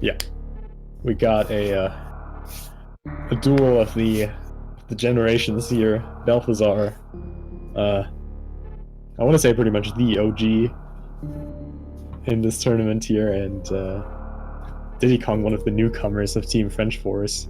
Yeah, we got a duel of the generations here. Belthasar, I want to say pretty much the OG in this tournament here, and Di10Kong, one of the newcomers of Team French Force.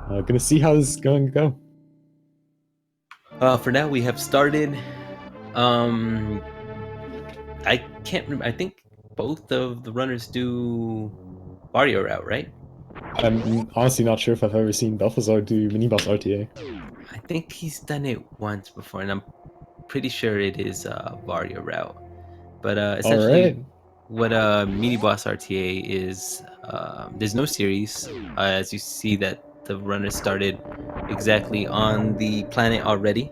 Gonna see how this is going to go. For now, we have started. I can't remember. I think both of the runners do Barrio route, right? I'm honestly not sure if I've ever seen Belthasar do mini-boss RTA. I think he's done it once before, and I'm pretty sure it is Barrio route. But essentially, Alright. what mini boss RTA is, there's no series. As you see that the runner started exactly on the planet already,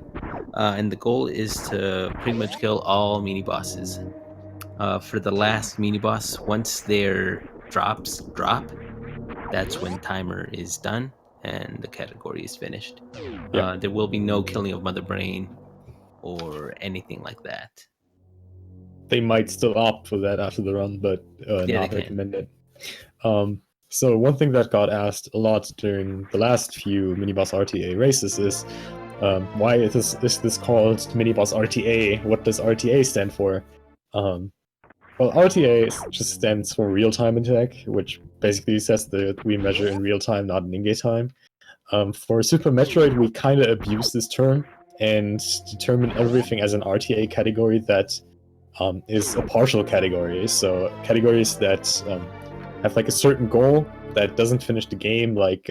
and the goal is to pretty much kill all mini bosses. For the last mini boss, once their drops drop, that's when timer is done and the category is finished. Yeah. There will be no killing of Mother Brain or anything like that. They might still opt for that after the run, but Yeah, they not can. recommended. So one thing that got asked a lot during the last few mini-boss RTA races is why is this called mini-boss RTA? What does RTA stand for? Well, RTA just stands for real-time attack, which basically says that we measure in real time, not in in-game time. For Super Metroid, we kind of abuse this term and determine everything as an RTA category that is a partial category. So categories that have like a certain goal that doesn't finish the game, like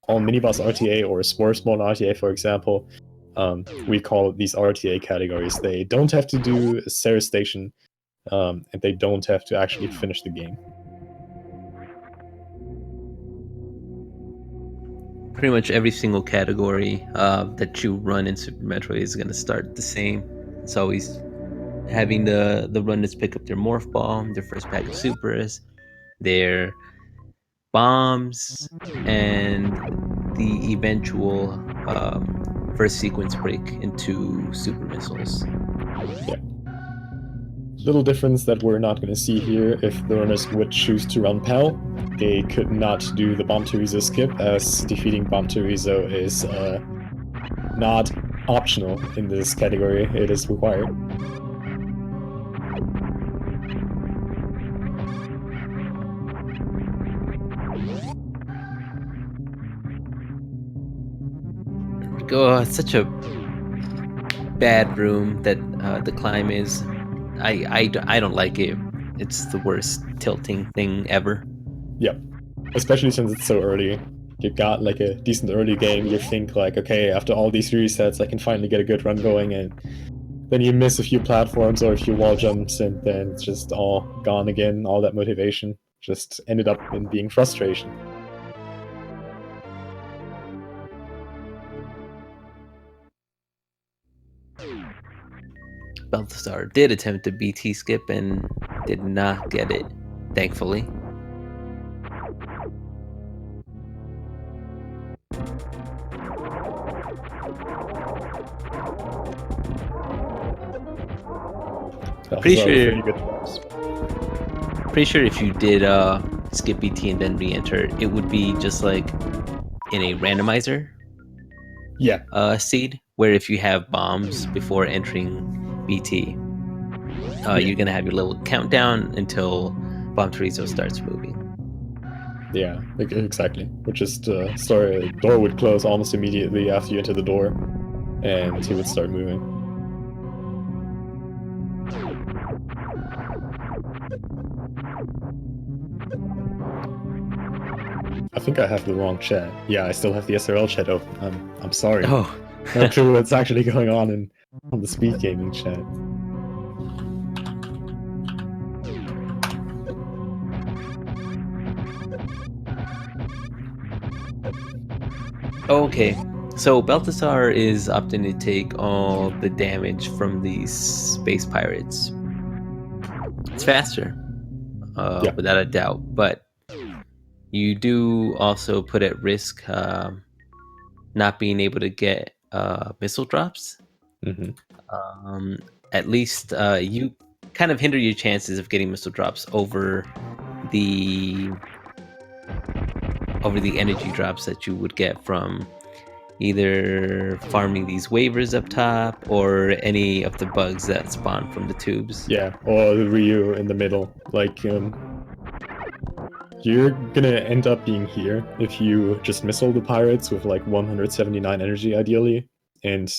all miniboss RTA or sports mode RTA, for example. We call these RTA categories. They don't have to do a Sarah station, and they don't have to actually finish the game. Pretty much every single category that you run in Super Metroid is going to start the same. It's always having the runners pick up their morph ball, their first pack of supers, their bombs, and the eventual first sequence break into super missiles. Yeah. Little difference that we're not going to see here if the runners would choose to run Pal. They could not do the Bomb Terizo skip, as defeating Bomb Terizo is not optional in this category, it is required. Oh, it's such a bad room that the climb is. I don't like it. It's the worst tilting thing ever. Yep. Especially since it's so early. You got like a decent early game, you think like, okay, after all these resets I can finally get a good run going, and then you miss a few platforms or a few wall jumps, and then it's just all gone again. All that motivation just ended up in being frustration. Belthasar did attempt a BT skip and did not get it, thankfully. Pretty sure. Pretty sure if you did skip BT and then re-enter, it would be just like in a randomizer. Yeah. Seed, where if you have bombs before entering BT, you're gonna have your little countdown until Bomb Terizo starts moving. Yeah, exactly. Which is the door would close almost immediately after you enter the door, and he would start moving. I think I have the wrong chat. Yeah, I still have the SRL chat open. I'm sorry. Oh. No clue what's actually going on the speed gaming chat. Okay, so Belthasar is opting to take all the damage from these space pirates. It's faster, Yeah. without a doubt, but you do also put at risk not being able to get missile drops. Mm-hmm. At least you kind of hinder your chances of getting missile drops over the over the energy drops that you would get from either farming these waivers up top or any of the bugs that spawn from the tubes. Yeah, or the Ryu in the middle. Like, you're gonna end up being here if you just missile the pirates with like 179 energy ideally, and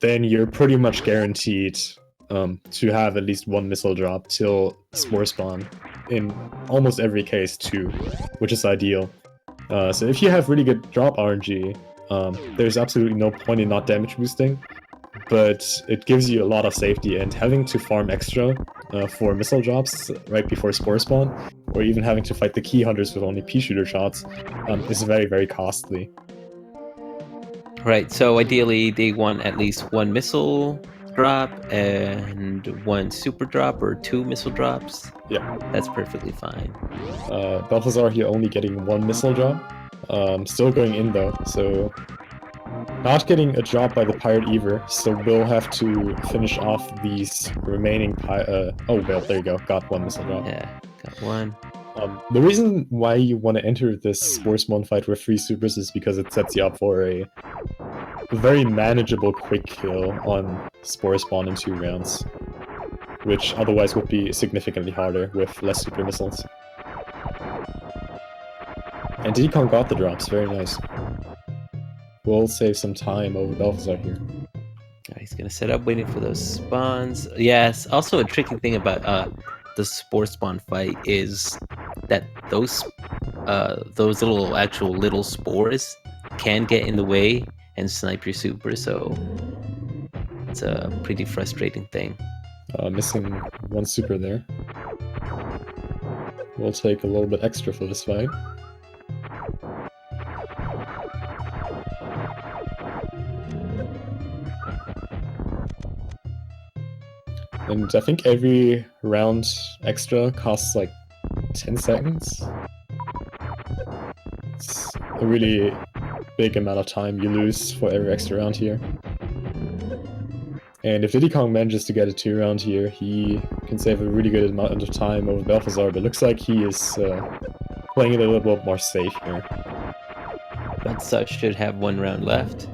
then you're pretty much guaranteed to have at least one missile drop till spore spawn. In almost every case, two, which is ideal. So if you have really good drop RNG, there's absolutely no point in not damage boosting, but it gives you a lot of safety, and having to farm extra for missile drops right before spore spawn, or even having to fight the key hunters with only pea shooter shots, is very, very costly. Right, so ideally they want at least one missile drop and one super drop or two missile drops. Yeah. That's perfectly fine. Belthasar here only getting one missile drop. Still going in though, so not getting a drop by the Pirate either, so we'll have to finish off these remaining oh well, there you go, got one missile drop. Yeah, got one. The reason why you want to enter this Spore Spawn fight with 3 supers is because it sets you up for a very manageable quick kill on Spore Spawn in 2 rounds, which otherwise would be significantly harder with less super missiles. And Di10Kong got the drops, very nice. We'll save some time over Belthasar here. He's gonna set up waiting for those spawns. Yes, also a tricky thing about the spore spawn fight is that those little spores can get in the way and snipe your super, so it's a pretty frustrating thing. Missing one super there. We'll take a little bit extra for this fight. And I think every round extra costs like 10 seconds. It's a really big amount of time you lose for every extra round here. And if Di10Kong manages to get a 2 round here, he can save a really good amount of time over Belthasar, but it looks like he is playing it a little bit more safe here. Belthasar should have 1 round left.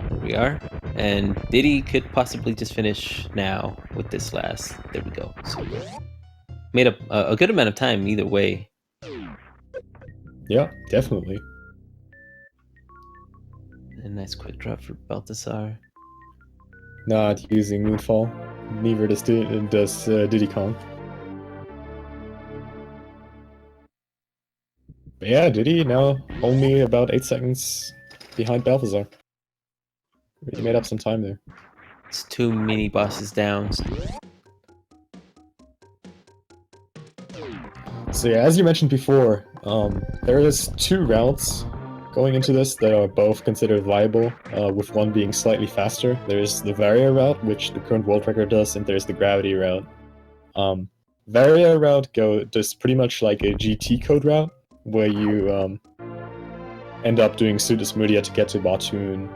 There we are. And Diddy could possibly just finish now with this last. There we go. So made up a good amount of time either way. Yeah, definitely. A nice quick drop for Belthasar. Not using Moonfall. Neither does Di10Kong. But yeah, Diddy now only about 8 seconds behind Belthasar. Really made up some time there. It's 2 mini bosses down. So yeah, as you mentioned before, there is 2 routes going into this that are both considered viable, with one being slightly faster. There's the Varia route, which the current world record does, and there's the Gravity route. Varia route does pretty much like a GT code route, where you end up doing Sudus Mudia to get to Batoon,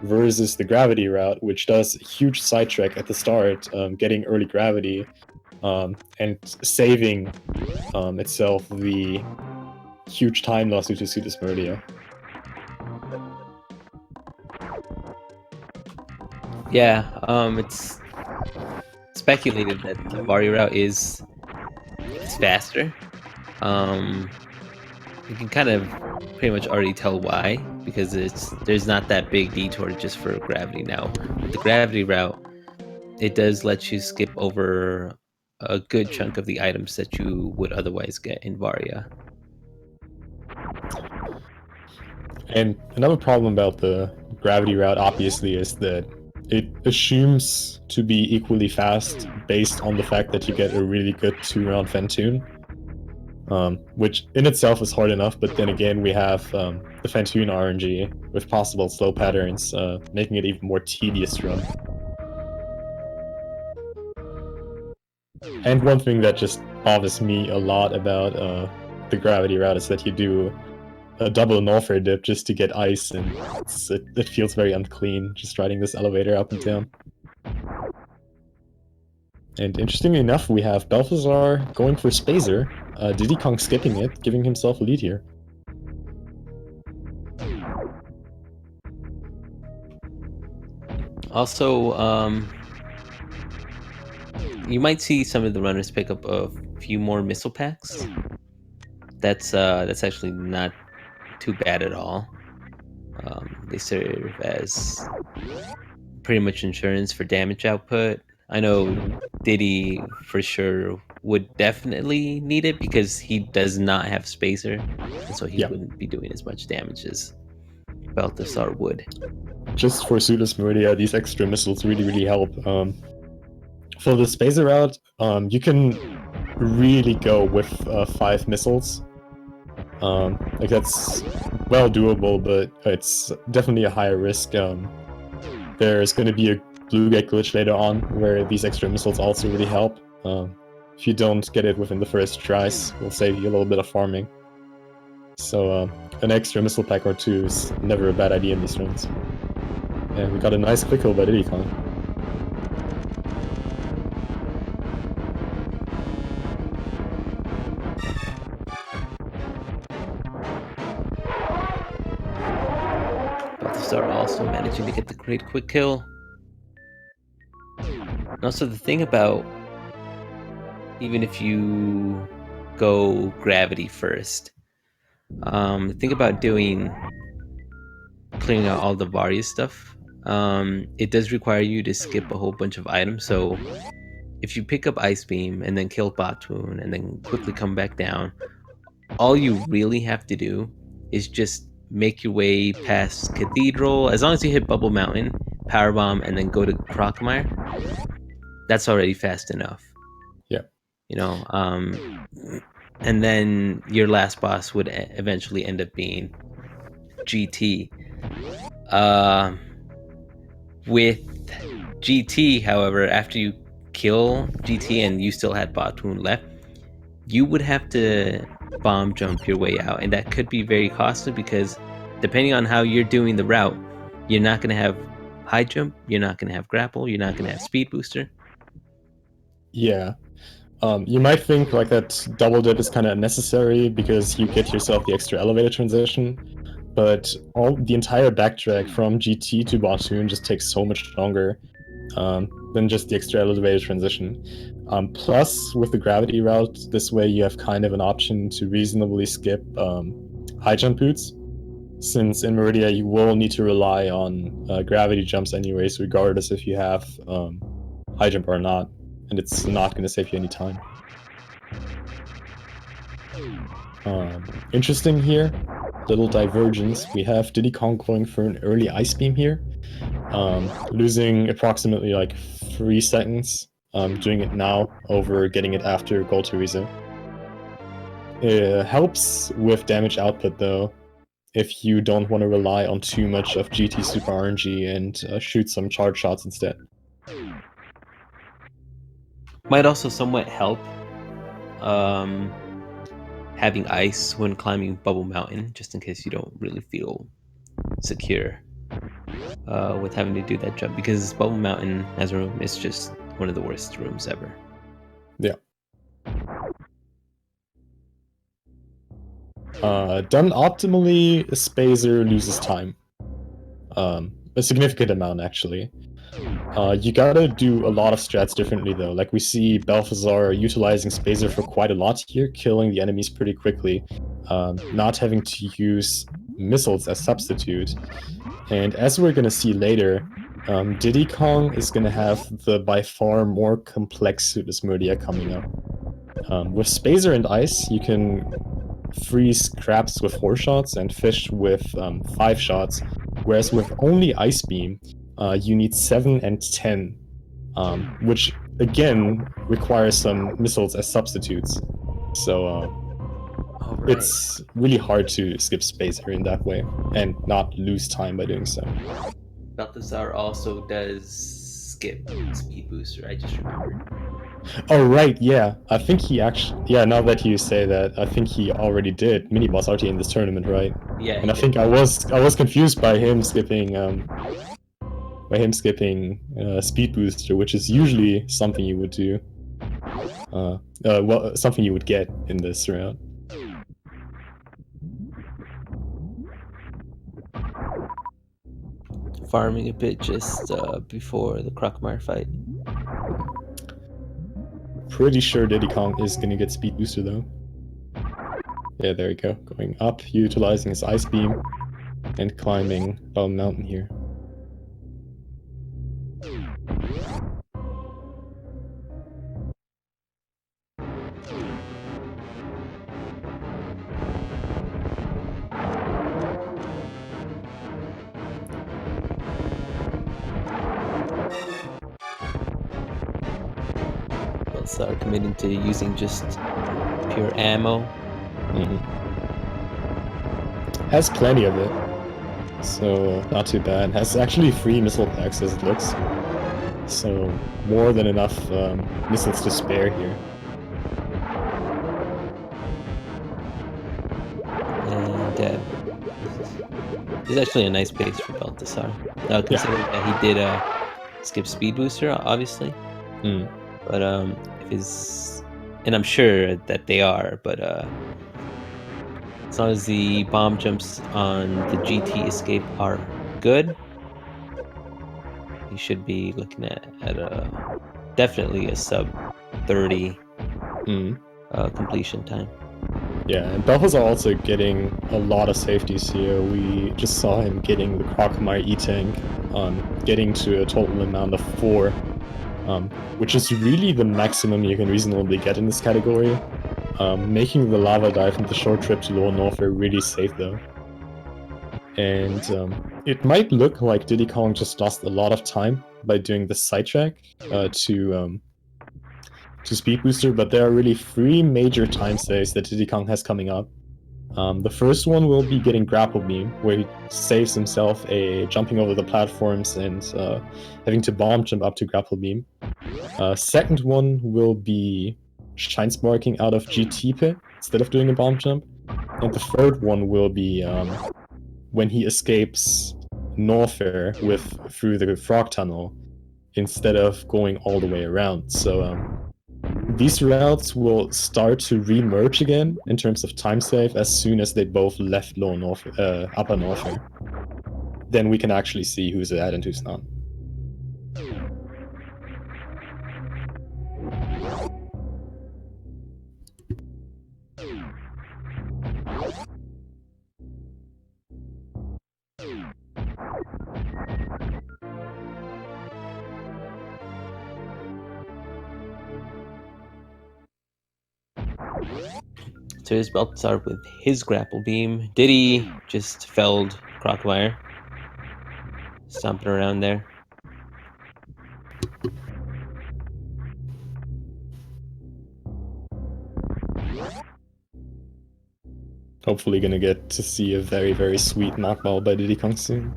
versus the Gravity route, which does a huge sidetrack at the start, getting early gravity, and saving itself the huge time loss due to Sudus Mudia. Yeah, it's speculated that the Varia route is faster. You can kind of pretty much already tell why, because there's not that big detour just for gravity now. With the Gravity route, it does let you skip over a good chunk of the items that you would otherwise get in Varia. And another problem about the Gravity route, obviously, is that it assumes to be equally fast based on the fact that you get a really good 2-round Fantoon. Which in itself is hard enough, but then again we have the Fantoon RNG with possible slow patterns, making it even more tedious to run. And one thing that just bothers me a lot about the Gravity route is that you do a double Norfair dip just to get ice, and it feels very unclean just riding this elevator up and down. And interestingly enough, we have Belthasar going for Spazer. Di10Kong skipping it, giving himself a lead here. Also, you might see some of the runners pick up a few more missile packs. That's actually not too bad at all. They serve as pretty much insurance for damage output. I know Diddy for sure would definitely need it because he does not have spacer, and so he Yeah. wouldn't be doing as much damage as Belthasar would. Just for Suitless Meridia, these extra missiles really help. For the spacer route, you can really go with 5 missiles. Like that's well doable, but it's definitely a higher risk. There's going to be a blue gate glitch later on where these extra missiles also really help. If you don't get it within the first tries, will save you a little bit of farming. So an extra missile pack or 2 is never a bad idea in these runs. And we got a nice quick kill by Di10Kong. Belthasar also managing to get the great quick kill. And also the thing about even if you go gravity first, think about doing clearing out all the Varia stuff. It does require you to skip a whole bunch of items. So if you pick up Ice Beam and then kill Batoon and then quickly come back down, all you really have to do is just make your way past Cathedral. As long as you hit Bubble Mountain, Power Bomb, and then go to Crocmire, that's already fast enough. Yeah. You know, and then your last boss would eventually end up being GT. With GT, however, after you kill GT and you still had Batoon left, you would have to bomb jump your way out, and that could be very costly because depending on how you're doing the route, you're not going to have high jump, you're not going to have grapple, you're not going to have speed booster. Yeah. You might think like that double dip is kind of unnecessary because you get yourself the extra elevator transition, but the entire backtrack from GT to Batoon just takes so much longer than just the extra elevator transition. Plus, with the gravity route, this way you have kind of an option to reasonably skip high jump boots, since in Meridia you will need to rely on gravity jumps anyways, regardless if you have high jump or not, and it's not going to save you any time. Interesting here, little divergence. We have Di10Kong going for an early Ice Beam here, losing approximately like 3 seconds, doing it now over getting it after Gold Teresa. It helps with damage output though, if you don't want to rely on too much of GT Super RNG and shoot some charge shots instead. Might also somewhat help having ice when climbing Bubble Mountain, just in case you don't really feel secure with having to do that jump, because Bubble Mountain as a room is just one of the worst rooms ever. Yeah. Done optimally, Spazer loses time. A significant amount, actually. You gotta do a lot of strats differently, though. Like, we see Belthasar utilizing Spazer for quite a lot here, killing the enemies pretty quickly, not having to use missiles as substitute. And as we're gonna see later, Di10Kong is gonna have the by far more complex Suitless Meridia coming up. With Spazer and Ice, you can freeze crabs with 4 shots and fish with 5 shots, whereas with only Ice Beam, you need 7 and 10, which again requires some missiles as substitutes. So right. It's really hard to skip Spacer in that way and not lose time by doing so. Belthasar also does skip speed booster, I just remembered. Oh right, yeah. I think he actually, yeah, now that you say that, I think he already did mini boss RT in this tournament, right? Yeah, And I think I was confused by him skipping speed booster, which is usually something you would do. Well, something you would get in this round. Farming a bit just before the Crocmire fight. Pretty sure Di10Kong is gonna get speed booster though. Yeah, there we go. Going up, utilizing his ice beam, and climbing Bell Mountain here. Belthasar committing to using just pure ammo. Has plenty of it, so not too bad. Has actually 3 missile packs as it looks, so more than enough missiles to spare here. And this is actually a nice base for Belthasar. Now, considering that he did skip speed booster, obviously. But if his, and I'm sure that they are, but as long as the bomb jumps on the GT escape are good, you should be looking at a definitely a sub 30 completion time. Yeah, and Belthasar also getting a lot of safeties here. We just saw him getting the Crocmire E-Tank, getting to a total amount of 4, which is really the maximum you can reasonably get in this category. Making the lava dive and the short trip to Lower Norfair really safe though. And it might look like Di10Kong just lost a lot of time by doing the sidetrack to speed booster, but there are really 3 major time saves that Di10Kong has coming up. The first one will be getting Grapple Beam, where he saves himself a jumping over the platforms and having to bomb jump up to Grapple Beam. Second one will be Shine Sparking out of GT Pit instead of doing a bomb jump. And the third one will be when he escapes Norfair through the Frog Tunnel instead of going all the way around. So these routes will start to re-merge again in terms of time save as soon as they both left Upper Norfair. Then we can actually see who's at and who's not. So here's Belthasar with his grapple beam. Diddy just felled Crocmire, stomping around there. Hopefully gonna get to see a very, very sweet map ball by Di10Kong soon.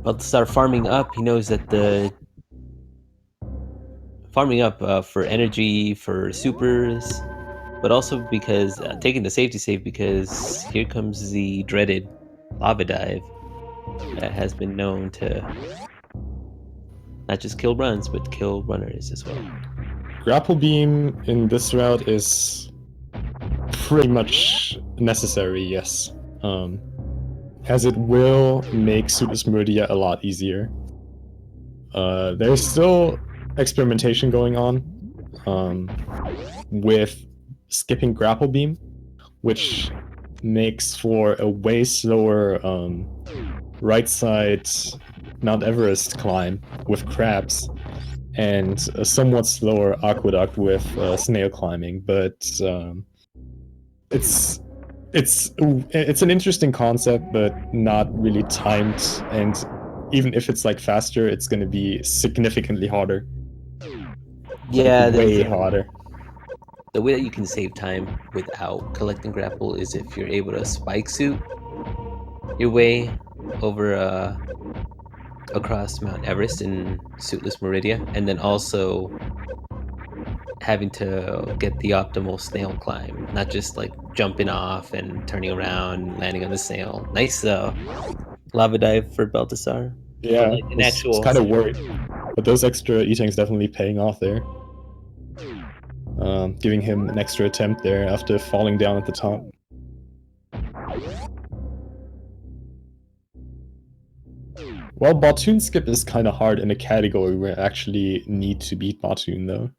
Belthasar farming up. He knows that the farming up for energy, for supers, but also because taking the safety save because here comes the dreaded lava dive that has been known to not just kill runs, but kill runners as well. Grapple Beam in this route is pretty much necessary, yes. As it will make Suitless Meridia a lot easier. There's still experimentation going on with skipping Grapple Beam, which makes for a way slower right side Mount Everest climb with crabs, and a somewhat slower aqueduct with snail climbing, but it's an interesting concept, but not really timed, and even if it's like faster, it's going to be significantly harder. Yeah, like, way harder. The way that you can save time without collecting grapple is if you're able to spike suit your way over across Mount Everest in Suitless Meridia, and then also having to get the optimal snail climb, not just like jumping off and turning around, landing on the snail. Nice lava dive for Belthasar, but Yeah, like an was actual kind of snail. worried. But those extra E-tanks definitely paying off there. Giving him an extra attempt there after falling down at the top. Well, Batoon skip is kind of hard in a category where I actually need to beat Batoon, though.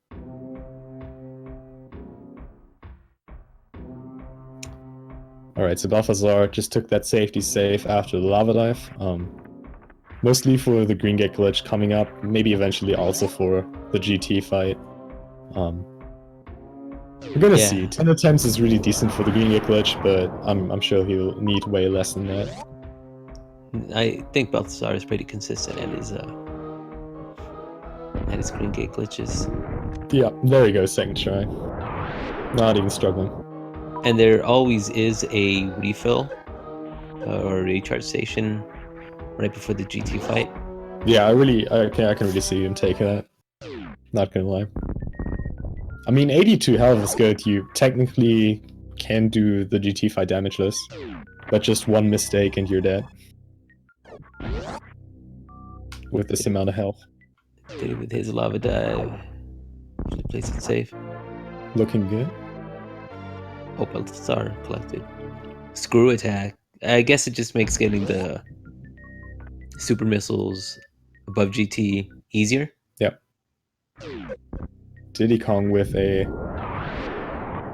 Alright, so Belthasar just took that safety save after the lava dive. Mostly for the Green Gate glitch coming up, maybe eventually also for the GT fight. We're gonna see. 10 attempts is really decent for the Green Gate glitch, but I'm sure he'll need way less than that. I think Belthasar is pretty consistent at his Green Gate glitches. Yeah, there he goes, second try. Not even struggling. And there always is a refill or recharge station right before the GT fight. Yeah, I can really see him take that. Not gonna lie. I mean, 82 health is good. You technically can do the GT fight damageless, but just one mistake and you're dead. With this amount of health. Did it with his lava dive. Plays it safe. Looking good. Oh, Belthasar collected. Screw attack. I guess it just makes getting the super missiles above GT easier. Yep. Di10Kong with a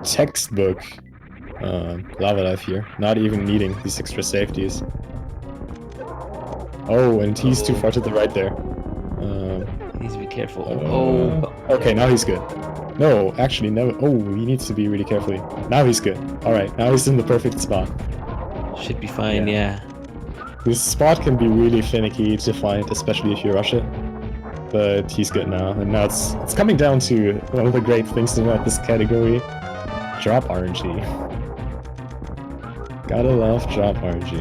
textbook lava dive here. Not even needing these extra safeties. Oh, and he's too far to the right there. Needs to be careful. Okay, now he's good. No, actually, no. Oh, he needs to be really careful. Now he's good. Alright, now he's in the perfect spot. Should be fine, yeah. This spot can be really finicky to find, especially if you rush it. But he's good now, and now it's coming down to one of the great things about this category. Drop RNG. Gotta love drop RNG.